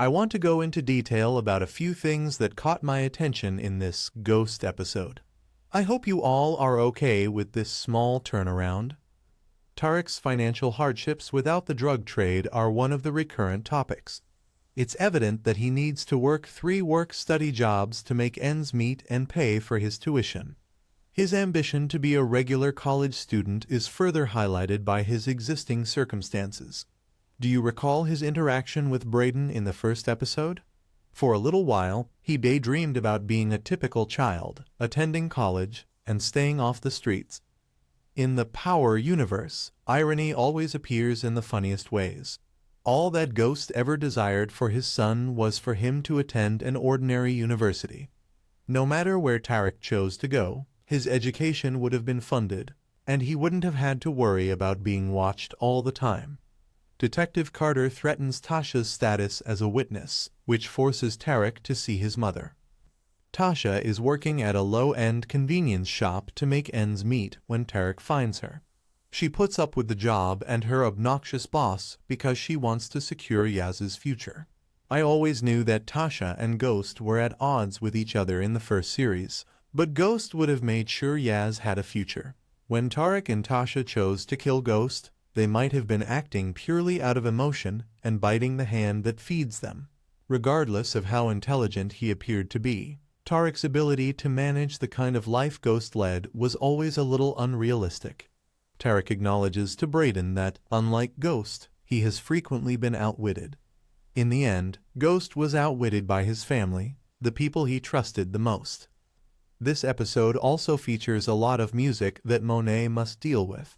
I want to go into detail about a few things that caught my attention in this Ghost episode. I hope you all are okay with this small turnaround. Tariq's financial hardships without the drug trade are one of the recurrent topics. It's evident that he needs to work 3 work-study jobs to make ends meet and pay for his tuition. His ambition to be a regular college student is further highlighted by his existing circumstances. Do you recall his interaction with Brayden in the first episode? For a little while, he daydreamed about being a typical child, attending college, and staying off the streets. In the Power universe, irony always appears in the funniest ways. All that Ghost ever desired for his son was for him to attend an ordinary university. No matter where Tariq chose to go, his education would have been funded, and he wouldn't have had to worry about being watched all the time. Detective Carter threatens Tasha's status as a witness, which forces Tariq to see his mother. Tasha is working at a low-end convenience shop to make ends meet when Tariq finds her. She puts up with the job and her obnoxious boss because she wants to secure Yaz's future. I always knew that Tasha and Ghost were at odds with each other in the first series, but Ghost would have made sure Yaz had a future. When Tariq and Tasha chose to kill Ghost, they might have been acting purely out of emotion and biting the hand that feeds them. Regardless of how intelligent he appeared to be, Tariq's ability to manage the kind of life Ghost led was always a little unrealistic. Tariq acknowledges to Brayden that, unlike Ghost, he has frequently been outwitted. In the end, Ghost was outwitted by his family, the people he trusted the most. This episode also features a lot of music that Monet must deal with.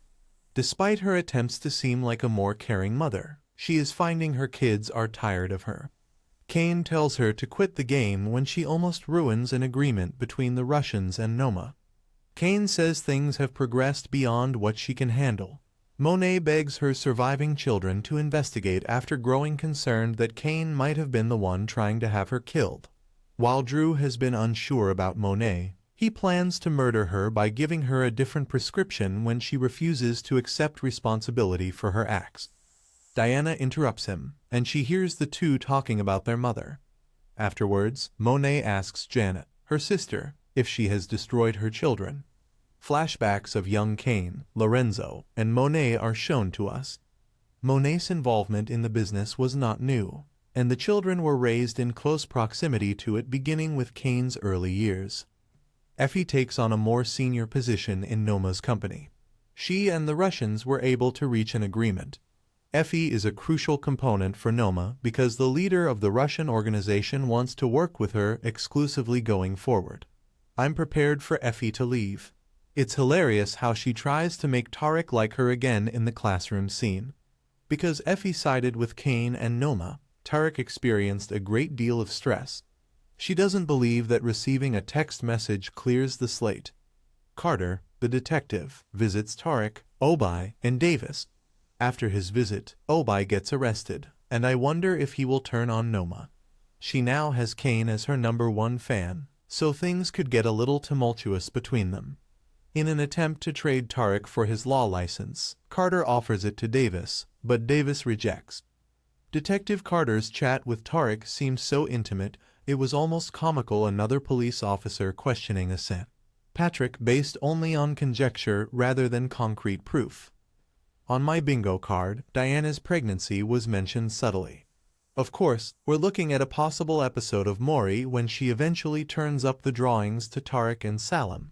Despite her attempts to seem like a more caring mother, she is finding her kids are tired of her. Kane tells her to quit the game when she almost ruins an agreement between the Russians and Noma. Kane says things have progressed beyond what she can handle. Monet begs her surviving children to investigate after growing concerned that Kane might have been the one trying to have her killed. While Drew has been unsure about Monet, he plans to murder her by giving her a different prescription when she refuses to accept responsibility for her acts. Diana interrupts him, and she hears the two talking about their mother. Afterwards, Monet asks Janet, her sister, if she has destroyed her children. Flashbacks of young Kane, Lorenzo, and Monet are shown to us. Monet's involvement in the business was not new, and the children were raised in close proximity to it beginning with Kane's early years. Effie takes on a more senior position in Noma's company. She and the Russians were able to reach an agreement. Effie is a crucial component for Noma because the leader of the Russian organization wants to work with her exclusively going forward. I'm prepared for Effie to leave. It's hilarious how she tries to make Tariq like her again in the classroom scene. Because Effie sided with Kane and Noma, Tariq experienced a great deal of stress. She doesn't believe that receiving a text message clears the slate. Carter, the detective, visits Tariq, Obi, and Davis. After his visit, Obi gets arrested, and I wonder if he will turn on Noma. She now has Kane as her #1 fan, so things could get a little tumultuous between them. In an attempt to trade Tariq for his law license, Carter offers it to Davis, but Davis rejects. Detective Carter's chat with Tariq seemed so intimate, it was almost comical another police officer questioning a scent. Patrick based only on conjecture rather than concrete proof. On my bingo card, Diana's pregnancy was mentioned subtly. Of course, we're looking at a possible episode of Maury when she eventually turns up the drawings to Tariq and Salim.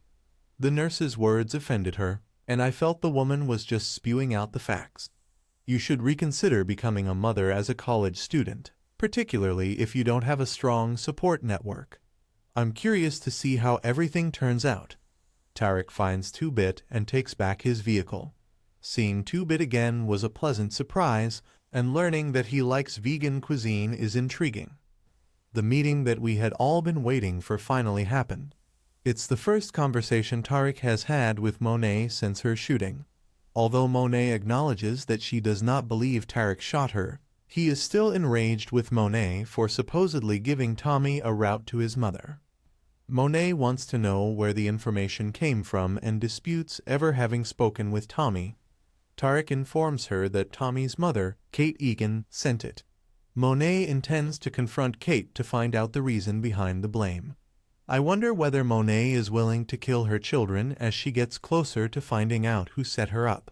The nurse's words offended her, and I felt the woman was just spewing out the facts. You should reconsider becoming a mother as a college student, particularly if you don't have a strong support network. I'm curious to see how everything turns out. Tariq finds 2-Bit and takes back his vehicle. Seeing 2-Bit again was a pleasant surprise, and learning that he likes vegan cuisine is intriguing. The meeting that we had all been waiting for finally happened. It's the first conversation Tariq has had with Monet since her shooting. Although Monet acknowledges that she does not believe Tariq shot her, he is still enraged with Monet for supposedly giving Tommy a route to his mother. Monet wants to know where the information came from and disputes ever having spoken with Tommy. Tariq informs her that Tommy's mother, Kate Egan, sent it. Monet intends to confront Kate to find out the reason behind the blame. I wonder whether Monet is willing to kill her children as she gets closer to finding out who set her up.